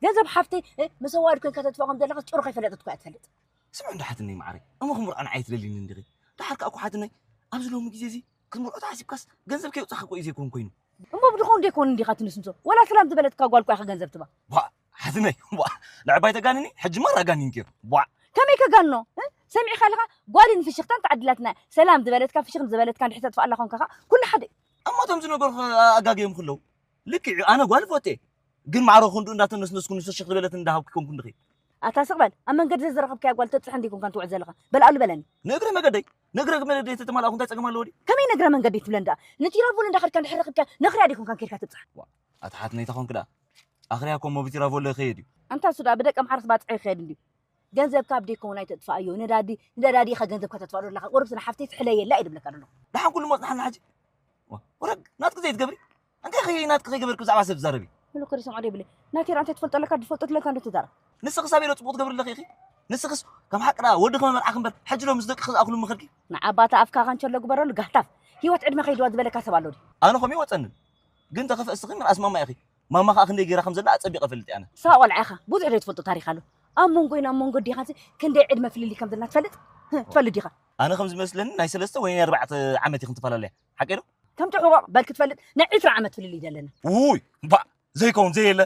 ገንዘብ ሓፍተይ مسوار كن كتتفاهم دلك ጭሩ ከይፈለጥት እኮ ኣትፈልጥ سمع እንዳሓትነይ ማዕረ እሞኹም ርአን ዓይነት ለሊኒ እንድሪ ዳሓርካ እኮ ሓትነይ ኣብዚ ሎሚ ግዜ እዚ ክምርኦ ተሓሲብካስ ገንዘብ ከይውፃኻ እኮ እዩ ዘይኮን ኮይኑ እሞ ብድኾን ደይኮን እንዲኻ ትንስንሶ ወላ ሰላም ዝበለትካ ጓልኳ ኢኻ ገንዘብ ትባ ሓትነይ ልዕባይ ተጋንኒ ሕጂ ማራ ጋኒን ከ ከመይ ከጋኖ ሰሚዕኻ ለኻ ጓልን ፍሽኽታን ተዓድላትና ሰላም ዝበለትካ ፍሽኽን ዝበለትካ እንድሕር ተጥፋኣላ ኾንካ ኩሉ ሓደ እሞቶም ዝነገሩ ኣጋጊዮም ክለው ልክዕ ኣነ ጓል ፎቴ ግን ማዕረ ክንዱ እንዳተነስነስኩን ፍሽኽ ዝበለት እንዳሃብክኩም ክንድኺ ኣታስቕበል ኣብ መንገዲ ዘረኸብካያ ጓል ተፅሕ እንዲኩም ካን ትውዕ ዘለኻ በልኣሉ በለኒ ነግረ መገደይ ተተማልኣኹ እንታይ ፀገም ኣለዎ ዲ ከመይ ነግረ መንገዲ ትብለ እንዳ ንቲራቮል እንዳኸድካ እንድሕር ረኸብካ ነኽርያ ዲኩም ካን ከድካ ትብፅሕ ኣታሓትነይ ተኾንክ ዳ ኣኽርያ ኮሞ ብቲራቮል ይኸይድ እዩ አንታ ሱዳ በደቀ ማሕረስ ባጽዕ ይኸይድ እንዲ ገንዘብ ካብ ዲኮን ኣይተጥፋእዮ ነዳዲ ኸ ገንዘብ ከተጥፋእሎ ለኻ ቁርብስና ሓፍተይ ትሕለየላ ይድብለካ ደሎ ዳሓን ኩሉ መፅናሕና ሕጂ ወረግ ናትክ ዘይትገብሪ እንታይ ኸይ ናትክ ከይገበርክ ብዛዕባ ሰብ ትዛረቢ ሉ ከሪ ሰምዖ ደይብለ ናቴራ እንታይ ትፈልጦ ለካ ትፈልጦት ለካ እንድትዛረብ ንስኺ ሳብ ኢሎ ፅቡቕ ትገብርለኺ ኢኺ ንስኽስ ከም ሓቅና ወዲ ኸመ መርዓኽ እምበር ሕጂ ሎ ምስ ደቂ ክዝኣክሉ ምኽርኪ ንዓባታ ኣፍካ ኸንቸሎ ግበረሉ ጋህታፍ ሂወት ዕድመ ኸይድዋ ዝበለካ ሰብ ኣሎ ዲ ኣነ ኸመይ ወፀንን ግን ተኸፍአ እስኺ ምርኣስ ማማ ኢኺ ማማ ከዓ ክንደይ ጌራ ከም ዘላ ኣፀቢቐ ፈልጥ ኣነ ሳ ቆልዓ ኢኻ ብዙሕ ዶ ትፈልጦ ታሪክ ኣሎ ኣብ መንጎና ኣብ መንጎ ዲኻ ክንደይ ዕድመ ፍልሊ ከም ዘለና ትፈልጥ ዲኻ ኣነ ከም ዝመስለኒ ናይ 3 ወይ 4 ዓመት ይኹን ትፈላለያ ሓቂ ዶ ከም ትሕቆቕ በል ክትፈልጥ ናይ 20 ዓመት ፍልሊ ዘለና ውይ ዘይከውን ዘየለ